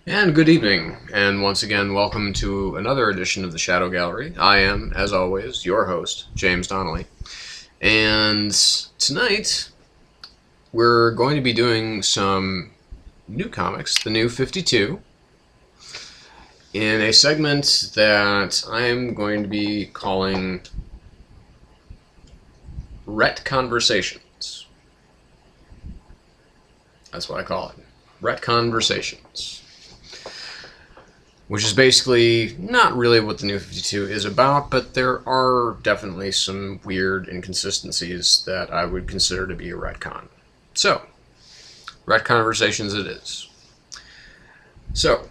And good evening, and once again, welcome to another edition of the Shadow Gallery. I am, as always, your host, James Donnelly. And tonight, we're going to be doing some new comics, the New 52, in a segment that I'm going to be calling RETCONVERSATIONS. That's what I call it. RETCONVERSATIONS. Which is basically not really what the New 52 is about, but there are definitely some weird inconsistencies that I would consider to be a retcon. So, RETCONversations it is. So,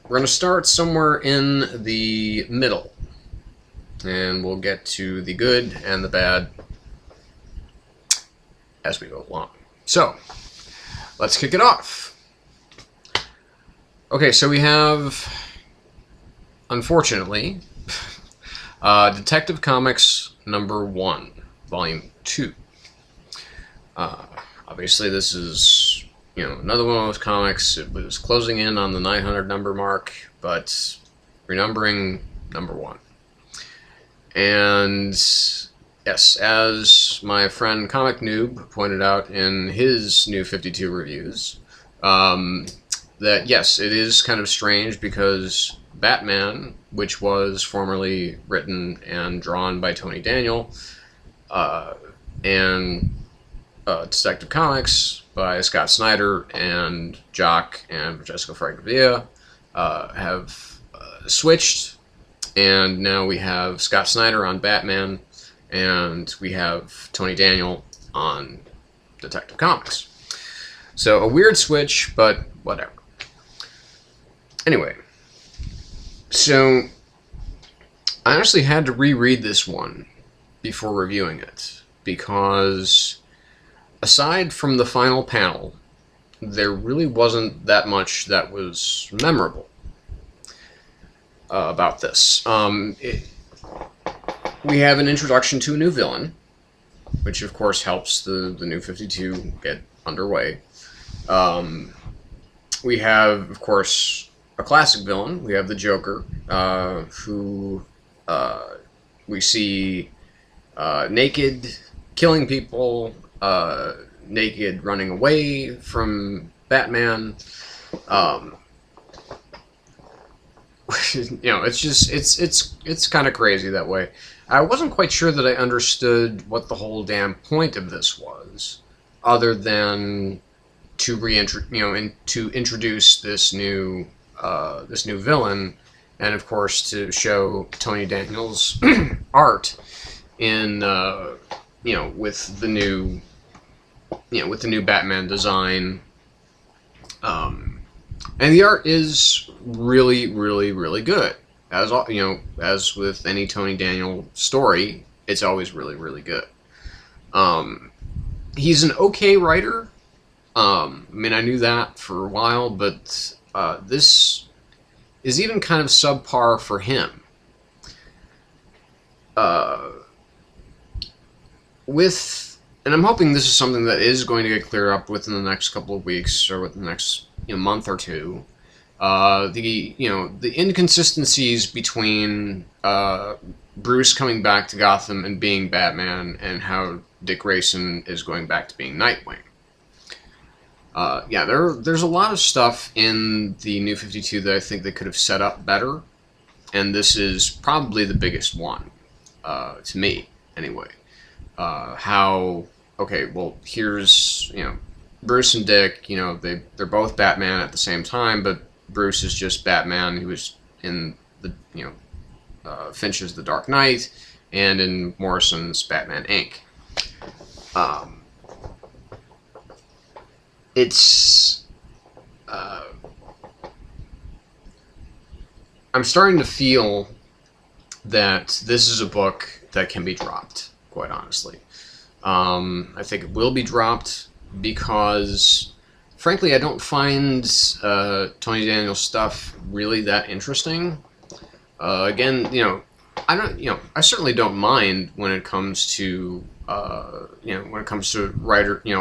we're going to start somewhere in the middle, and we'll get to the good and the bad as we go along. So, let's kick it off. Okay, so we have, unfortunately, Detective Comics #1, Volume 2. Obviously, this is, another one of those comics. It was closing in on the 900 number mark, but renumbering #1. And yes, as my friend Comic Noob pointed out in his New 52 reviews, that yes, it is kind of strange because Batman, which was formerly written and drawn by Tony Daniel, and Detective Comics by Scott Snyder and Jock and Francesco Francavilla, have switched, and now we have Scott Snyder on Batman, and we have Tony Daniel on Detective Comics. So a weird switch, but whatever. Anyway, so I actually had to reread this one before reviewing it, because aside from the final panel, there really wasn't that much that was memorable about this. We have an introduction to a new villain, which of course helps the New 52 get underway. We have, of course, a classic villain. We have the Joker, who we see naked, killing people, naked, running away from Batman. It's kind of crazy that way. I wasn't quite sure that I understood what the whole damn point of this was, other than to introduce this new villain, and of course to show Tony Daniel's art in with the new Batman design, and the art is really, really, really good. As with any Tony Daniel story, it's always really, really good. He's an okay writer. I knew that for a while, but this is even kind of subpar for him. And I'm hoping this is something that is going to get cleared up within the next couple of weeks, or within the next month or two. The inconsistencies between Bruce coming back to Gotham and being Batman, and how Dick Grayson is going back to being Nightwing. There's a lot of stuff in the New 52 that I think they could have set up better, and this is probably the biggest one, to me, anyway. Here's, Bruce and Dick, they're both Batman at the same time, but Bruce is just Batman who was in the, Finch's The Dark Knight, and in Morrison's Batman Inc. I'm starting to feel that this is a book that can be dropped, quite honestly. I think it will be dropped because, frankly, I don't find Tony Daniel's stuff really that interesting. Again, I certainly don't mind when it comes to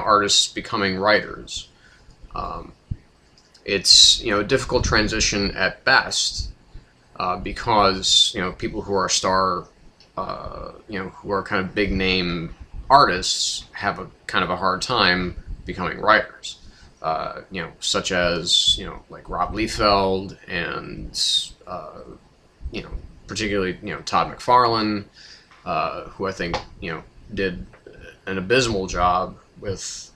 artists becoming writers. it's, you know, a difficult transition at best, because, you know, people who are you know, who are kind of big name artists have a kind of a hard time becoming writers. You know, such as, you know, like Rob Liefeld and, you know, particularly, you know, Todd McFarlane, who I think, you know, did an abysmal job with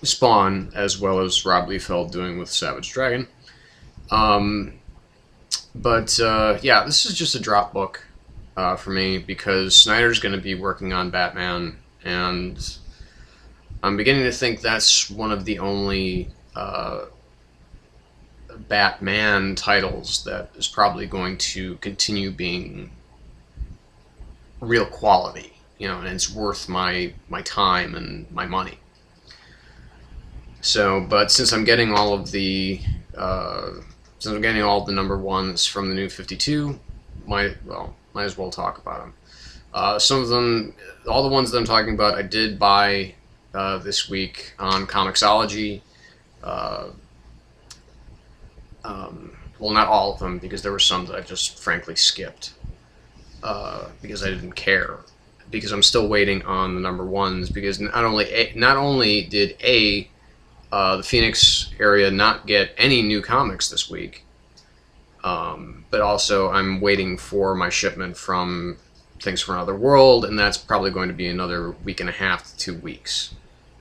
Spawn, as well as Rob Liefeld doing with Savage Dragon. But yeah, this is just a drop book for me, because Snyder's going to be working on Batman, and I'm beginning to think that's one of the only Batman titles that is probably going to continue being real quality, you know, and it's worth my time and my money. So, but since I'm getting all of the since I'm getting all of the number ones from the New 52, might as well talk about them. Some of them, all the ones that I'm talking about, I did buy this week on Comixology. Well, not all of them, because there were some that I just frankly skipped because I didn't care. Because I'm still waiting on the number ones. Because not only did the Phoenix area not get any new comics this week, but also I'm waiting for my shipment from Things from Another World, and that's probably going to be another week and a half to 2 weeks.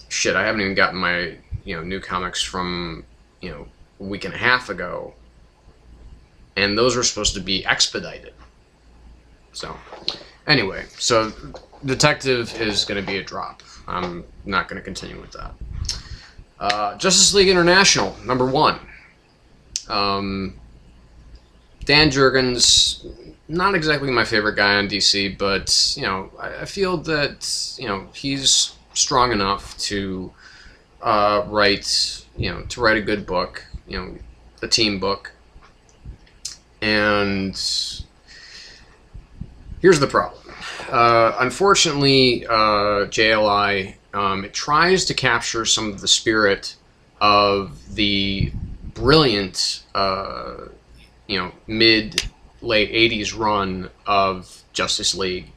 Shit, I haven't even gotten my, you know, new comics from, you know, a week and a half ago, and those were supposed to be expedited. So, anyway, so Detective is going to be a drop. I'm not going to continue with that. Justice League International, number 1. Dan Jurgens, not exactly my favorite guy on DC, but, you know, I feel that, you know, he's strong enough to write a good book, you know, a team book. And here's the problem. Unfortunately, JLI, it tries to capture some of the spirit of the brilliant, you know, mid-late 80s run of Justice League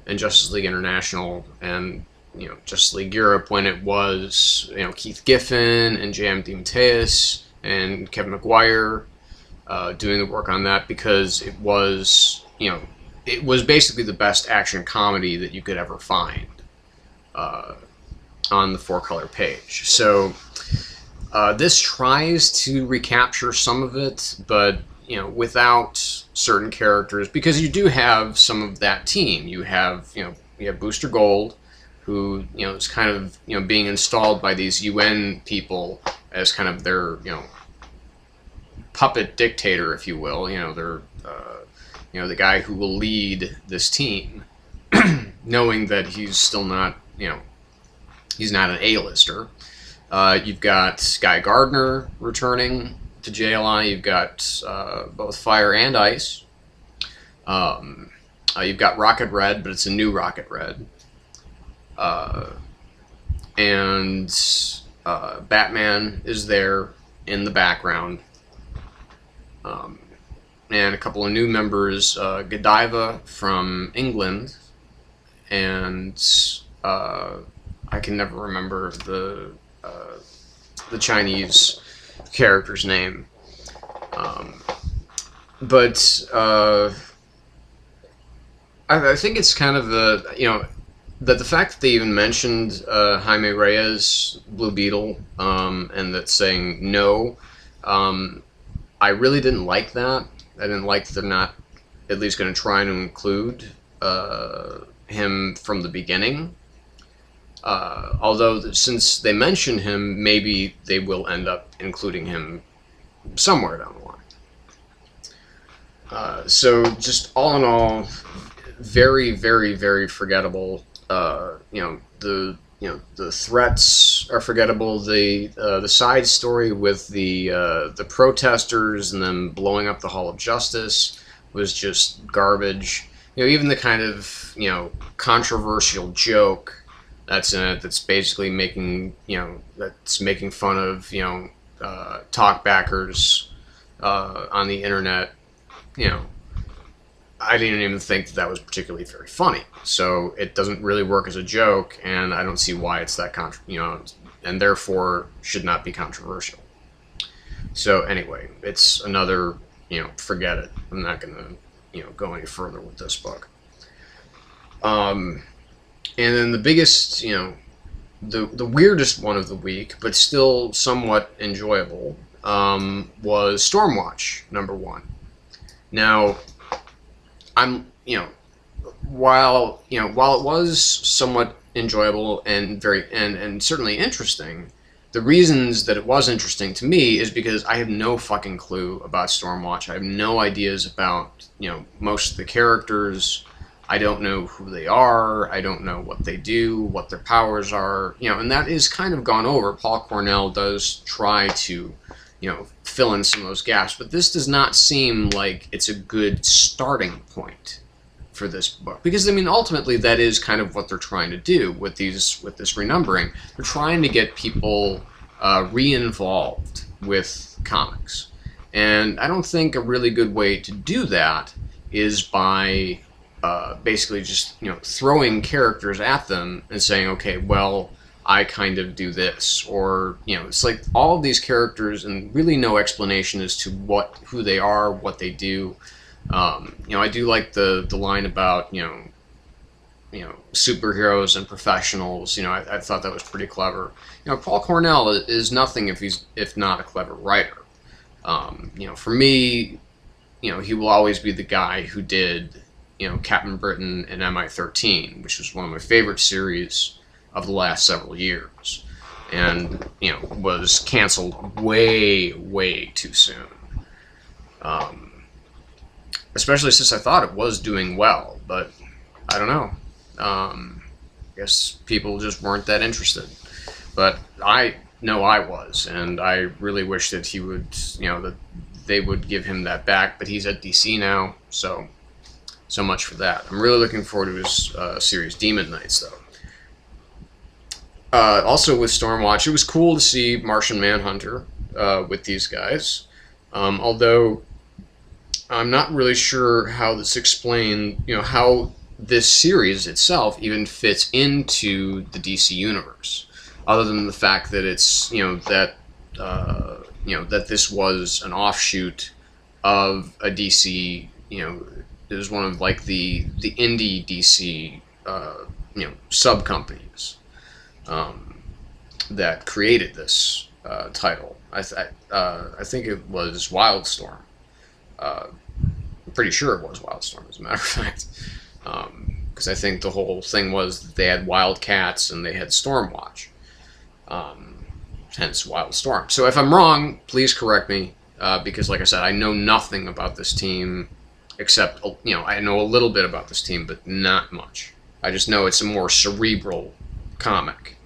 and Justice League International and, you know, Justice League Europe, when it was, you know, Keith Giffen and J.M. DeMatteis and Kevin McGuire doing the work on that, because it was, you know, it was basically the best action comedy that you could ever find on the 4-color page. So this tries to recapture some of it, but, you know, without certain characters, because you do have some of that team. You have, you know, you have Booster Gold, who, you know, is kind of, you know, being installed by these UN people as kind of their, you know, puppet dictator, if you will. You know, they're, you know, the guy who will lead this team, knowing that he's still not, you know, he's not an A-lister. You've got Guy Gardner returning to JLI. You've got both Fire and Ice. You've got Rocket Red, but it's a new Rocket Red. And Batman is there in the background. And a couple of new members, Godiva from England, and I can never remember the Chinese character's name. But I think it's kind of the, you know, that the fact that they even mentioned Jaime Reyes, Blue Beetle, and that saying no, I really didn't like that. I didn't like that they're not at least going to try to include him from the beginning. Although, since they mention him, maybe they will end up including him somewhere down the line. So, just all in all, very, very, very forgettable. You know, the threats are forgettable. The side story with the protesters and them blowing up the Hall of Justice was just garbage. You know, even the kind of, you know, controversial joke that's in it, that's basically making, you know, that's making fun of, you know, talkbackers on the internet, you know, I didn't even think that was particularly very funny. So it doesn't really work as a joke, and I don't see why it's that and therefore should not be controversial. So anyway, it's another, forget it. I'm not gonna, go any further with this book. And then the biggest, the weirdest one of the week, but still somewhat enjoyable, was Stormwatch #1. Now, while it was somewhat enjoyable and and certainly interesting, the reasons that it was interesting to me is because I have no fucking clue about Stormwatch. I have no ideas about, most of the characters. I don't know who they are. I don't know what they do, what their powers are, and that is kind of gone over. Paul Cornell does try to, fill in some of those gaps, but this does not seem like it's a good starting point for this book, because ultimately that is kind of what they're trying to do with this renumbering. They're trying to get people re-involved with comics, and I don't think a really good way to do that is by basically just throwing characters at them and saying, okay, well, I kind of do this, or it's like all of these characters and really no explanation as to who they are, what they do. I do like the line about superheroes and professionals. I thought that was pretty clever. Paul Cornell is nothing if not a clever writer. For me, he will always be the guy who did Captain Britain and MI-13, which was one of my favorite series of the last several years, and was canceled way too soon. Especially since I thought it was doing well, but I don't know. I guess people just weren't that interested. But I know I was, and I really wish that he would, that they would give him that back. But he's at DC now, so much for that. I'm really looking forward to his series Demon Knights, though. Also with Stormwatch, it was cool to see Martian Manhunter with these guys, although I'm not really sure how this explained, how this series itself even fits into the DC universe, other than the fact that it's, that this was an offshoot of a DC, it was one of like the indie DC, sub companies that created this title. I think it was Wildstorm. I'm pretty sure it was Wildstorm, as a matter of fact, because I think the whole thing was that they had Wildcats and they had Stormwatch, hence Wildstorm. So if I'm wrong, please correct me, because like I said, I know nothing about this team, except, I know a little bit about this team, but not much. I just know it's a more cerebral comic.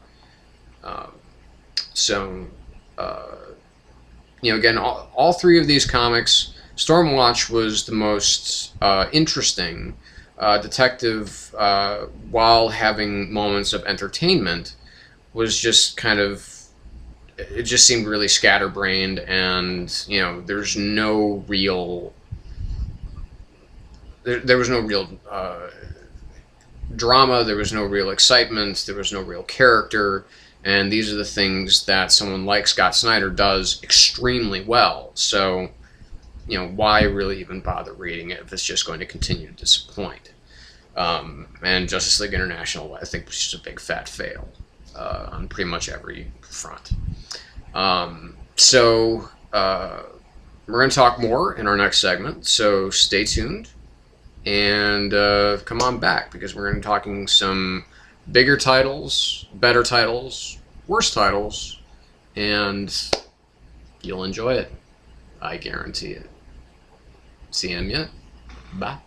Again, all three of these comics, Stormwatch was the most interesting. Detective, while having moments of entertainment, was just kind of, it just seemed really scatterbrained, and there's no real, there was no real drama, there was no real excitement, there was no real character, and these are the things that someone like Scott Snyder does extremely well. So, why really even bother reading it if it's just going to continue to disappoint? And Justice League International, I think, was just a big fat fail on pretty much every front. We're going to talk more in our next segment, so stay tuned and come on back, because we're going to be talking some bigger titles, better titles, worse titles, and you'll enjoy it. I guarantee it. See you in a minute. Bye.